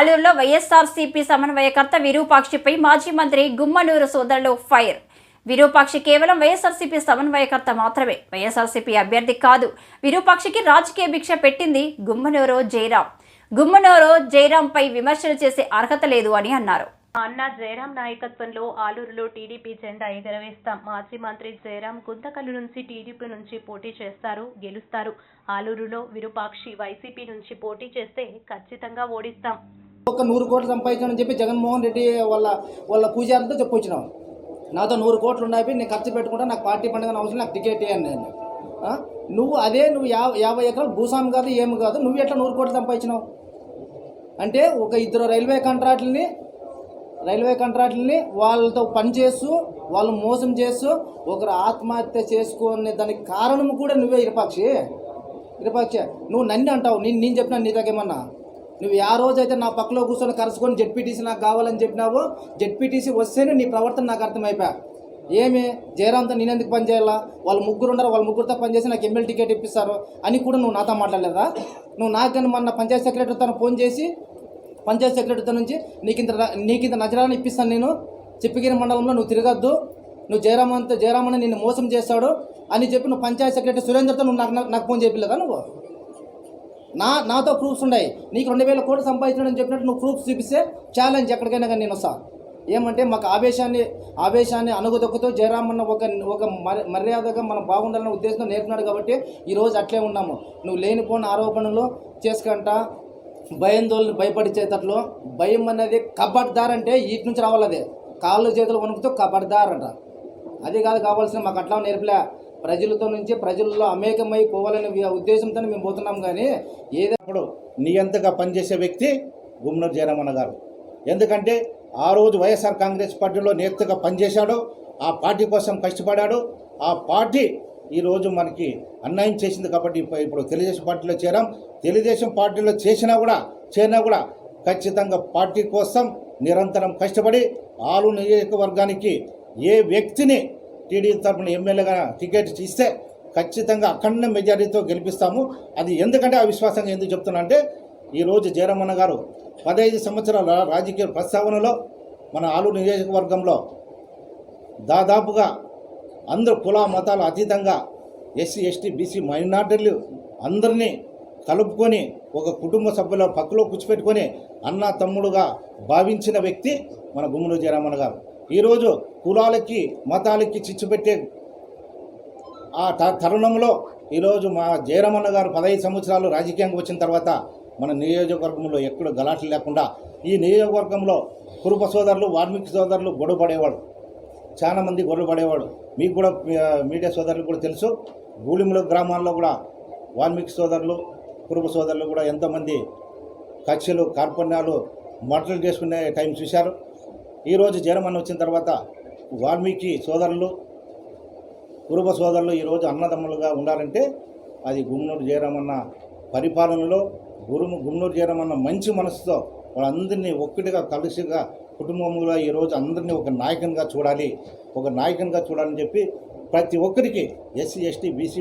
ఆలూరులో వైఎస్ఆర్సీపీ సమన్వయకర్త విరూపాక్షిపై మాజీ మంత్రి గుమ్మనూరు సోదరులు ఫైర్. విరూపాక్షి కేవలం వైఎస్ఆర్సీపీ సమన్వయకర్త మాత్రమే, వైఎస్ఆర్సీపీ అభ్యర్థి కాదు. విరూపాక్షికి రాజకీయ భిక్ష పెట్టింది గుమ్మనూరు జయరాం. గుమ్మనూరు జయరాంపై విమర్శలు చేసే అర్హత లేదు అని అన్నారు. అన్న జయరాం నాయకత్వంలో ఆలూరులో టీడీపీ జెండా ఎగరవేస్తాం. మాజీ మంత్రి జయరాం గుంతకల్లు నుంచి టీడీపీ నుంచి పోటీ చేస్తారు, గెలుస్తారు. ఆలూరులో విరూపాక్షి వైసీపీ నుంచి పోటీ చేస్తే ఖచ్చితంగా ఓడిస్తాం. ఒక 100 కోట్లు సంపాదించానని చెప్పి జగన్మోహన్ రెడ్డి వాళ్ళ పూజారితో చెప్పొచ్చినావు. నాతో 100 కోట్లు ఉన్నాయి, నేను ఖర్చు పెట్టుకుంటా, నాకు పార్టీ పండుగ అవసరం, నాకు టికెట్ ఇవ్వండి నేను. నువ్వు 50 ఎకరాలు భూస్వామి కాదు, ఏమి కాదు, నువ్వు ఎట్లా 100 కోట్లు సంపాదించినావు అంటే ఒక ఇద్దరు రైల్వే కాంట్రాక్టులని వాళ్ళతో పనిచేస్తూ వాళ్ళు మోసం చేస్తూ ఒకరు ఆత్మహత్య చేసుకునే దానికి కారణం కూడా నువ్వే విరూపాక్షి. నువ్వు నన్ను అంటావు, నేను చెప్పినా నీ దగ్గరేమన్నా నువ్వు ఆ రోజైతే నా పక్కలో కూర్చొని కలుసుకొని జెడ్పీటీసీ నాకు కావాలని చెప్పినావు. జెడ్పీటీసీ వస్తేనే నీ ప్రవర్తన నాకు అర్థమైపోయా. ఏమి జయరాంతో నేనెందుకు పని చేయాలా, వాళ్ళు ముగ్గురు ఉన్నారు, వాళ్ళ ముగ్గురితో పనిచేసి నాకు ఎమ్మెల్యే టికెట్ ఇప్పిస్తారు అని కూడా నువ్వు నాతో మాట్లాడలేదా? నువ్వు నాకని మొన్న పంచాయత్ సెక్రటరీతో ఫోన్ చేసి పంచాయత్ సెక్రటరీతో నుంచి నీకింత నజరాన్ని ఇప్పిస్తాను, నేను చిప్పగిరి మండలంలో నువ్వు తిరగద్దు, నువ్వు జయరామని నిన్ను మోసం చేస్తాడు అని చెప్పి నువ్వు పంచాయత్ సెక్రటరీ సురేందర్తో నువ్వు నాకు ఫోన్ చేయలేదా? నువ్వు నాతో ప్రూఫ్స్ ఉన్నాయి. నీకు 2000 కోట్లు సంపాదించడం చెప్పినట్టు నువ్వు ప్రూఫ్స్ చూపిస్తే ఛాలెంజ్ ఎక్కడికైనా కానీ నేను వస్తా. ఏమంటే మాకు ఆవేశాన్ని అణుగుదొక్కుతూ జయరామన్న ఒక మర్యాదగా మనం బాగుండాలనే ఉద్దేశంతో నేర్పినాడు కాబట్టి ఈరోజు అట్లే ఉన్నాము. నువ్వు లేనిపోయిన ఆరోపణలు చేసుకుంటా భయందోళ్ళని భయపడిచేటట్లు. భయం అనేది కబడ్దార్ అంటే వీటి నుంచి రావాలి. అదే కాళ్ళు చేతులు వణుకుతూ కబడ్దార్ అంట. అది కాదు కావాల్సిన, మాకు అట్లా నేర్పలే. ప్రజల్లో అమేకమై పోవాలనే ఉద్దేశంతో మేము పోతున్నాం. కానీ ఏదప్పుడు నియంతగా పనిచేసే వ్యక్తి గుమ్మనూరు జయరామన్న గారు. ఎందుకంటే ఆ రోజు వైఎస్ఆర్ కాంగ్రెస్ పార్టీలో నేతగా పనిచేశాడు, ఆ పార్టీ కోసం కష్టపడాడు. ఆ పార్టీ ఈరోజు మనకి అన్యాయం చేసింది కాబట్టి ఇప్పుడు తెలుగుదేశం పార్టీలో చేరాం. తెలుగుదేశం పార్టీలో చేరినా కూడా ఖచ్చితంగా పార్టీ కోసం నిరంతరం కష్టపడి ఆలూరు నియోజకవర్గానికి ఏ వ్యక్తిని టీడీపీ తరఫున ఎమ్మెల్యేగా టికెట్ ఇస్తే ఖచ్చితంగా అఖండ మెజారిటీతో గెలిపిస్తాము. అది ఎందుకంటే ఆ విశ్వాసంగా ఎందుకు చెప్తున్నా అంటే ఈరోజు జయరామన్న గారు 15 సంవత్సరాల రాజకీయ ప్రస్తావనలో మన ఆలూరు నియోజకవర్గంలో దాదాపుగా అందరూ కుల మతాలు అతీతంగా ఎస్సీ ఎస్టీ బీసీ మైనార్టీలు అందరినీ కలుపుకొని ఒక కుటుంబ సభ్యుల పక్కలో కూర్చోపెట్టుకొని అన్న తమ్ముడుగా భావించిన వ్యక్తి మన గుమ్మనూరు జయరామన్న గారు. ఈరోజు కులాలకి మతాలకి చిచ్చు పెట్టే ఆ తరుణంలో ఈరోజు మా జయరామన్న గారు 15 సంవత్సరాలు రాజకీయంగా వచ్చిన తర్వాత మన నియోజకవర్గంలో ఎక్కడ గలాట్లు లేకుండా ఈ నియోజకవర్గంలో కురుప సోదరులు వాల్మీకి సోదరులు గొడవపడేవాడు, చాలామంది గొడవపడేవాడు. మీకు కూడా మీడియా సోదరులు కూడా తెలుసు. గూళిముల గ్రామాల్లో కూడా వాల్మీకి సోదరులు కురుప సోదరులు కూడా ఎంతోమంది కక్షలు కార్పణ్యాలు మటలు చేసుకునే టైం చూశారు. ఈరోజు జయరామన్న వచ్చిన తర్వాత వాల్మీకి సోదరులు కురుబ సోదరులు ఈరోజు అన్నదమ్ములుగా ఉండాలంటే అది గుమ్మనూరు జయరామన్న పరిపాలనలో గుమ్మనూరు జయరామన్న మంచి మనసుతో వాళ్ళందరినీ ఒక్కటిగా కలిసిగా కుటుంబంలో ఈరోజు అందరినీ ఒక నాయకునిగా చూడాలని చెప్పి ప్రతి ఒక్కరికి ఎస్సీ ఎస్టీ బీసీ